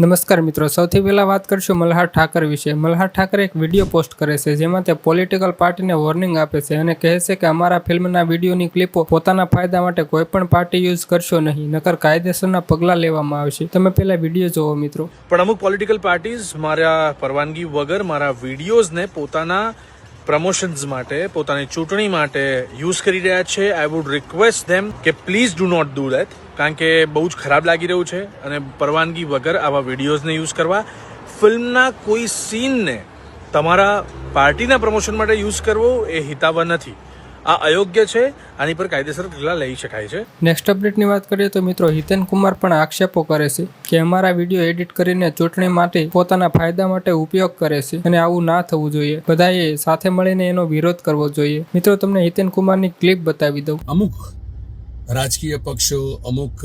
નમસ્કાર મિત્રો, સૌથી પહેલા વાત કરશું મલ્હાર ઠાકર વિશે. મલ્હાર ઠાકર એક વિડીયો પોસ્ટ કરે છે જેમાં તે પોલિટિકલ પાર્ટીને વોર્નિંગ આપે છે અને કહે છે કે અમારા ફિલ્મના વિડીયોની ક્લિપો પોતાના ફાયદા માટે કોઈ પણ પાર્ટી યુઝ કરશો નહીં, નકર કાયદેસરના પગલાં લેવામાં આવશે. તમે પહેલા વિડીયો જોવો મિત્રો. પણ અમુક પોલિટિકલ પાર્ટીઝ મારા પરવાનગી વગર મારા વિડીયોઝને પોતાના પ્રમોશન્સ માટે, પોતાની ચૂંટણી માટે યુઝ કરી રહ્યા છે. આઈ વુડ રિક્વેસ્ટ ધેમ કે please do not do that, કારણ કે બહુ જ ખરાબ લાગી રહ્યું છે અને પરવાનગી વગર આવા વિડીયોઝને યુઝ કરવા, ફિલ્મના કોઈ સીનને તમારા પાર્ટીના પ્રમોશન માટે યુઝ કરવો એ હિતાવહ નથી. આ અયોગ્ય છે. આની પર કાયદેસર પગલાં લઈ શકાય છે. નેક્સ્ટ અપડેટની વાત કરીએ તો મિત્રો, હિતેન કુમાર પણ આક્ષેપો કરે છે કે અમારા વિડીયો એડિટ કરીને ચૂંટણી માટે પોતાના ફાયદા માટે ઉપયોગ કરે છે અને આવું ના થવું જોઈએ. બધાએ સાથે મળીને એનો વિરોધ કરવો જોઈએ. મિત્રો, તમને હિતેન કુમારની ક્લિપ બતાવી દઉં. અમુક રાજકીય પક્ષો, અમુક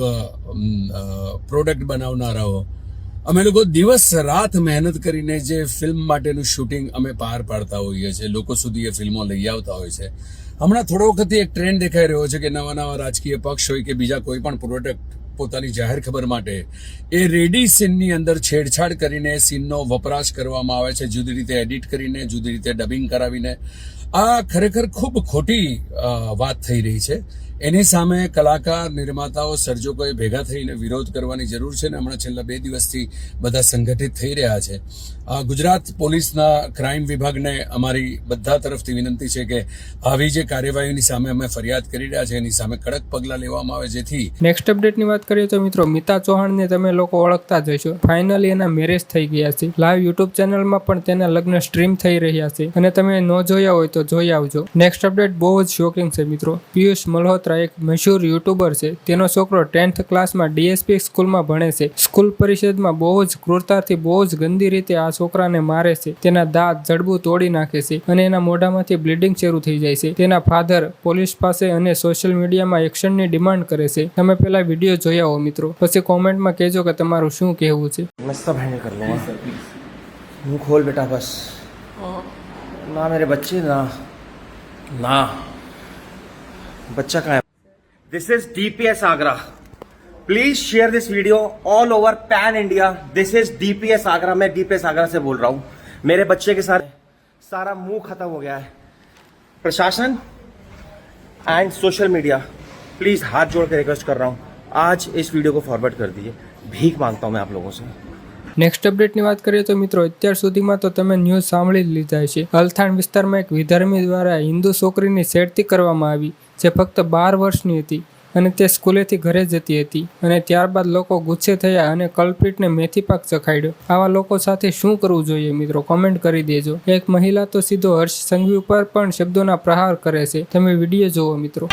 પ્રોડક્ટ બનાવનારાઓ, અમે લોકો દિવસ રાત મહેનત કરીને જે ફિલ્મ માટેનું શૂટિંગ અમે પાર પાડતા હોઈએ છીએ, લોકો સુધી એ ફિલ્મો લઈ આવતા હોય છે. હમણાં થોડો વખતથી એક ટ્રેન્ડ દેખાઈ રહ્યો છે કે નવા રાજકીય પક્ષ હોય કે બીજા કોઈ પણ પ્રોડક્ટ પોતાની જાહેર ખબર માટે એ રેડી સીનની અંદર છેડછાડ કરીને સીનનો વપરાશ કરવામાં આવે છે, જુદી રીતે એડિટ કરીને, જુદી રીતે ડબિંગ કરાવીને. આ ખરેખર ખૂબ ખોટી વાત થઈ રહી છે. એની સામે કલાકાર, નિર્માતાઓ, સર્જકોએ ભેગા થઈને વિરોધ કરવાની જરૂર છે ને હમણાં છેલ્લા 2 દિવસથી બધા સંગઠિત થઈ રહ્યા છે. ગુજરાત પોલીસના ક્રાઇમ વિભાગને અમારી બધા તરફથી વિનંતી છે કે આવી જે કાર્યવાહીની સામે અમે ફરિયાદ કરી રહ્યા છે એની સામે કડક પગલાં લેવામાં આવે, જેથી. નેક્સ્ટ અપડેટની વાત કરીએ તો મિત્રો, મિતા ચૌહાણને તમે લોકો ઓળખતા જ હશો. ફાઇનલી એના મેરેજ થઈ ગયા છે. લાઈવ યુટ્યુબ ચેનલમાં પણ તેના લગ્ન સ્ટ્રીમ થઈ રહ્યા છે અને તમે ન જોયા હોય તો જોઈ આવજો. નેક્સ્ટ અપડેટ બહુ જ શોકિંગ છે મિત્રો. પિયુષ મલ્હોત્રા એક મશહૂર યુટ્યુબર છે. તેનો છોકરો 10th ક્લાસમાં ડીએસપી સ્કૂલમાં ભણે છે. સ્કૂલ પરિષદમાં બહુ જ ક્રૂરતાથી, બહુ જ ગંદી રીતે આ છોકરાને મારે છે. તેના દાંત, જડબું તોડી નાખે છે અને એના મોઢામાંથી બ્લીડિંગ શરૂ થઈ જાય છે. તેના ફાધર પોલીસ પાસે અને સોશિયલ મીડિયામાં એક્શનની ડિમાન્ડ કરે છે. તમે પહેલા વિડીયો જોઈ આવો મિત્રો, પછી કોમેન્ટમાં કહેજો કે તમારું શું કહેવું છે. सब हैंडल कर लूँगा. मुँह खोल बेटा बस. ना मेरे बच्चे ना बच्चा कहाँ है? This is DPS Agra. Please share this video all over pan India. This is DPS Agra. मैं DPS Agra से बोल रहा हूँ. मेरे बच्चे के साथ सारा मुंह खत्म हो गया है. प्रशासन एंड सोशल मीडिया, प्लीज हाथ जोड़ के रिक्वेस्ट कर रहा हूँ, आज इस वीडियो को फॉरवर्ड कर दीजिए. भीख मांगता हूँ मैं आप लोगों से. નેક્સ્ટ અપડેટની વાત કરીએ તો મિત્રો, અત્યાર સુધીમાં તો તમે ન્યૂઝ સાંભળી જ લીધા છે. અલથાણ વિસ્તારમાં એક વિધર્મી દ્વારા હિન્દુ છોકરીની છેડતી કરવામાં આવી જે ફક્ત 12 વર્ષની હતી અને તે સ્કૂલેથી ઘરે જતી હતી અને ત્યારબાદ લોકો ગુસ્સે થયા અને કલ્પ્રિટને મેથી પાક ચખાડ્યો. આવા લોકો સાથે શું કરવું જોઈએ મિત્રો, કોમેન્ટ કરી દેજો. એક મહિલા તો સીધો હર્ષ સંઘવી ઉપર પણ શબ્દોના પ્રહાર કરે છે. તમે વિડીયો જોવો મિત્રો.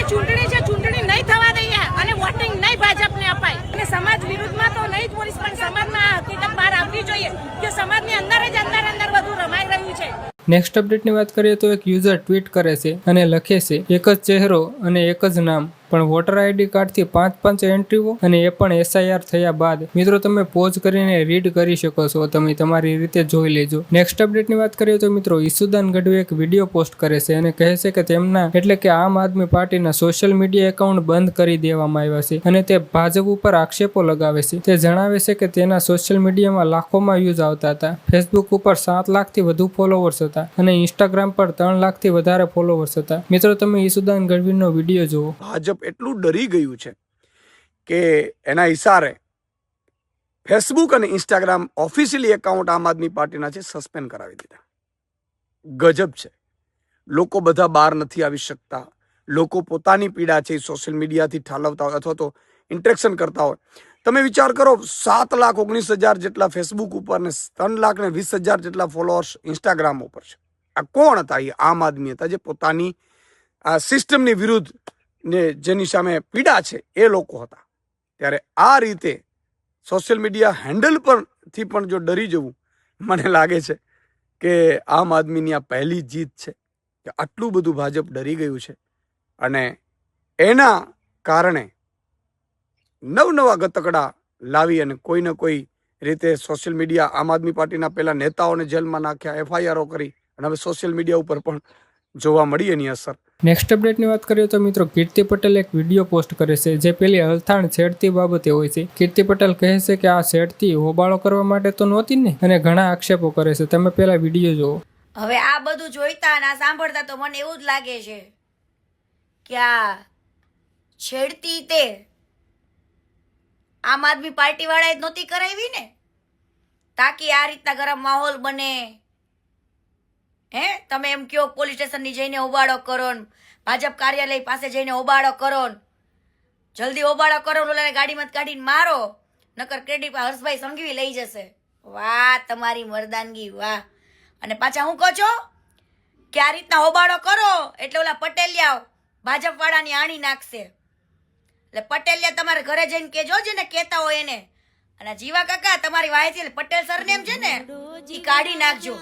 ચૂંટણી છે, ચૂંટણી નહીં થવા દઈએ અને વોટિંગ નહીં ભાજપને અપાય અને સમાજ વિરુદ્ધમાં તો નહીં જ બોલીશ, પણ સમાજમાં હકીકત બહાર આવવી જોઈએ કે સમાજની અંદર બધું રમાઈ રહ્યું છે. નેક્સ્ટ અપડેટની વાત કરીએ તો એક યુઝર ટ્વીટ કરે છે અને લખે છે, એક જ ચહેરો અને એક જ નામ, પણ વોટર આઈડી કાર્ડથી 5 એન્ટ્રીઓ અને એ પણ SIR થયા બાદ. મિત્રો, તમે પોઝ કરીને રીડ કરી શકો છો. તમે તમારી રીતે જોઈ લેજો. નેક્સ્ટ અપડેટની વાત કરીએ તો મિત્રો, ઈસુદાન ગઢવી એક વિડીયો પોસ્ટ કરે છે અને કહે છે કે તેમના એટલે કે આમ આદમી પાર્ટીના સોશિયલ મીડિયા એકાઉન્ટ બંધ કરી દેવામાં આવ્યા છે અને તે ભાજપ ઉપર આક્ષેપો લગાવે છે. તે જણાવે છે કે તેના સોશિયલ મીડિયામાં લાખોમાં વ્યૂઝ આવતા હતા. ફેસબુક ઉપર 7 લાખથી વધુ ફોલોવર્સ હતા અને ઇન્સ્ટાગ્રામ પર 3 લાખથી વધારે ફોલોવર્સ હતા. મિત્રો, તમે ઈસુદાન ગઢવીનો વિડીયો જુઓ. એટલું ડરી ગયું છે કે એના ઇશારે ફેસબુક અને ઇન્સ્ટાગ્રામ ઓફિશિયલી એકાઉન્ટ આમ આદમી પાર્ટીના છે સસ્પેન્ડ કરાવી દીધા. ગજબ છે. લોકો બધા બહાર નથી આવી શકતા. લોકો પોતાની પીડા છે સોશિયલ મીડિયાથી ઠાલવતા હોય અથવા તો ઇન્ટરેક્શન કરતા હોય. તમે વિચાર કરો, 7,19,000 જેટલા ફેસબુક ઉપર ને 3,20,000 જેટલા ફોલોઅર્સ ઇન્સ્ટાગ્રામ ઉપર છે. આ કોણ હતા? એ આમ આદમી હતા જે પોતાની આ સિસ્ટમની વિરુદ્ધ ને જેની સામે પીડા છે એ લોકો હતા. ત્યારે આ રીતે સોશિયલ મીડિયા હેન્ડલ પરથી પણ જો ડરી જવું, મને લાગે છે કે આમ આદમીની આ પહેલી જીત છે કે આટલું બધું ભાજપ ડરી ગયું છે અને એના કારણે નવા ગતકડા લાવી અને કોઈને કોઈ રીતે સોશિયલ મીડિયા આમ આદમી પાર્ટીના પહેલા નેતાઓને જેલમાં નાખ્યા, FIRઓ કરી અને હવે સોશિયલ મીડિયા ઉપર પણ જોવા મળી એની અસર. નેક્સ્ટ અપડેટની વાત કરીએ તો મિત્રો કીર્તિ પટેલ એક વિડીયો પોસ્ટ કરે છે જે પેલી અલથાણ છેડતી બાબતે હોય છે. કીર્તિ પટેલ કહે છે કે આ છેડતી હોબાળો કરવા માટે તો નહોતી ને, અને ઘણા આક્ષેપો કરે છે. તમે પેલા વિડીયો જુઓ. હવે આ બધું જોઈતા અને આ સાંભળતા તો મને એવું જ લાગે છે કે આ છેડતી તે આમ આદમી પાર્ટી વાળાએ જ નહોતી કરાવી ને, તાકી આ રીતના ગરમ માહોલ બને. તમે એમ કયો પોલીસ સ્ટેશનની જઈને હોબાળો કરો ને ભાજપ કાર્યાલય પાસે જઈને હોબાળો કરો ને, જલ્દી હોબાળો કરો ને ઓલાને ગાડીમાં કાઢીને મારો, નકર ક્રેડિટ પર હર્ષભાઈ સંઘવી લઈ જશે. વાહ તમારી મર્દાનગી, વાહ. અને પાછા હું કહો છો કે આ રીતના હોબાળો કરો એટલે ઓલા પટેલિયા ભાજપ વાળાની આણી નાખશે. એટલે પટેલિયા તમારે ઘરે જઈને કેજો જેને કહેતા હોય એને. અને જીવા કાકા તમારી વાહેથી પટેલ સરનેમ છે ને એ કાઢી નાખજો.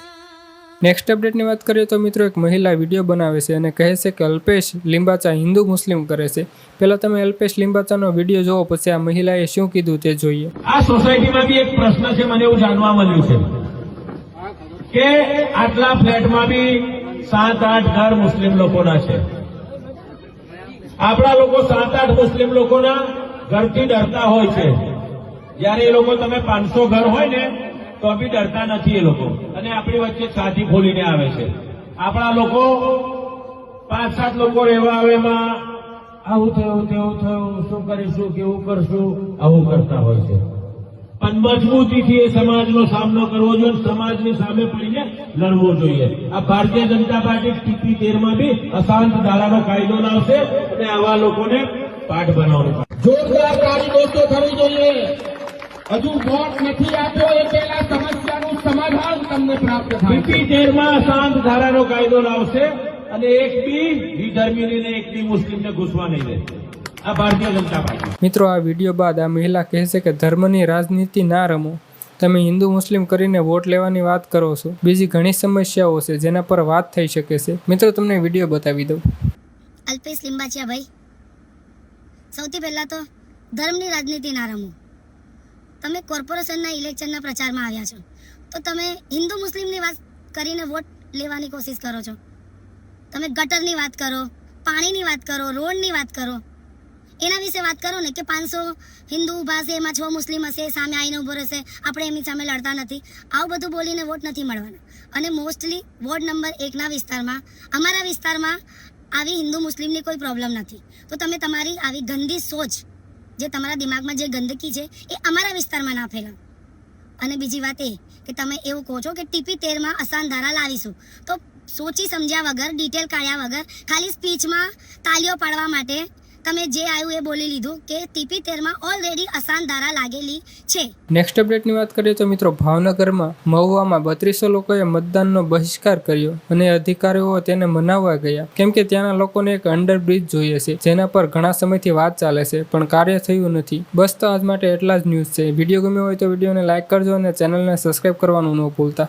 નેક્સ્ટ અપડેટની વાત કરીએ તો મિત્રો એક મહિલા વિડીયો બનાવે છે અને કહે છે કે અલ્પેશ લિંબાચા હિન્દુ મુસ્લિમ કરે છે. પહેલા તમે અલ્પેશ લિંબાચાનો વિડીયો જોવો, પછી આ મહિલાએ શું કીધું તે જોઈએ. આ સોસાયટીમાં બી એક પ્રશ્ન છે, મને એવું જાણવા મળ્યું છે કે આટલા ફ્લેટમાં બી 7-8 ઘર મુસ્લિમ લોકોના છે. આપણા લોકો 7-8 મુસ્લિમ લોકોના ઘરથી ડરતા હોય છે. જયારે એ લોકો તમે 500 ઘર હોય ને તો બી ડરતા નથી એ લોકો, અને આપણી વચ્ચે છાતી ખોલીને આવે છે. આપણા લોકો 5-7 લોકો રહેવા આવે એમાં આવું થયું તેવું થયું, શું કરીશું કેવું કરશું, આવું કરતા હોય છે. પણ મજબૂતીથી એ સમાજનો સામનો કરવો જોઈએ, સમાજની સામે પડીને લડવો જોઈએ. આ ભારતીય જનતા પાર્ટી ટીપી 13 બી અશાંત ધારાનો કાયદો લાવશે અને આવા લોકોને પાઠ બનાવવાનો. જોરદાર તાળી દોસ્તો થવી જોઈએ. હજુ વોટ નથી આપ્યો એ પહેલા સમસ્યાનું સમાધાન તમને પ્રાપ્ત થાય. ટીપી 13 અશાંત ધારાનો કાયદો લાવશે અને એક બી વિધર્મીને એક બી મુસ્લિમને ઘૂસવા નહીં દે. આ ભારતીય જનતા પાર્ટી. મિત્રો આ વિડીયો બાદ આ મહિલા કહે છે કે ધર્મની રાજનીતિ ના રમો. તમે હિન્દુ મુસ્લિમ કરીને વોટ લેવાની વાત કરો છો. બીજી ઘણી સમસ્યાઓ છે જેના પર વાત થઈ શકે છે. મિત્રો તમને વિડીયો બતાવી દઉં. અલ્પેશ લિંબાચિયા ભાઈ, સૌથી પહેલા તો ધર્મની રાજનીતિ ના રમો. તમે કોર્પોરેશનના ઇલેક્શનના પ્રચારમાં આવ્યા છો તો તમે હિન્દુ મુસ્લિમની વાત કરીને વોટ લેવાની કોશિશ કરો છો. તમે ગટરની વાત કરો, પાણીની વાત કરો, રોડની વાત કરો, એના વિશે વાત કરો ને કે 500 હિન્દુ ઊભા છે એમાં 6 મુસ્લિમ હશે, સામે આવીને ઊભો રહેશે, આપણે એમની સામે લડતા નથી. આવું બધું બોલીને વોટ નથી મળવાના. અને મોસ્ટલી વોર્ડ નંબર 1ના વિસ્તારમાં, અમારા વિસ્તારમાં આવી હિન્દુ મુસ્લિમની કોઈ પ્રોબ્લેમ નથી. તો તમે તમારી આવી ગંદી સોચ, જે તમારા દિમાગમાં જે ગંદકી છે એ અમારા વિસ્તારમાં ના ફેલાવો. અને બીજી વાત એ કે તમે એવું કહો છો કે ટીપી 13 અશાંત ધારા લાવીશું, તો સોચી સમજ્યા વગર, ડિટેલ કાઢ્યા વગર ખાલી સ્પીચમાં તાલીઓ પાડવા માટે તમે જે આવ્યું એ બોલી લીધું કે ટીપી 13 ઓલરેડી અશાંત ધારા લાગેલી છે. નેક્સ્ટ અપડેટની વાત કરીએ તો મિત્રો ભાવનગરમાં મહુવામાં 3200 લોકોએ મતદાનનો બહિષ્કાર કર્યો અને અધિકારીઓ તેને મનાવવા ગયા, કેમ કે ત્યાંના લોકોને એક અંડરબ્રિજ જોઈએ છે જેના પર ઘણા સમયથી વાત ચાલે છે પણ કાર્ય થયું નથી. બસ તો આજ માટે એટલા જ ન્યૂઝ છે. વિડીયો ગમ્યો હોય તો વિડીયોને લાઇક કરજો અને ચેનલને સબસ્ક્રાઇબ કરવાનું ન ભૂલતા.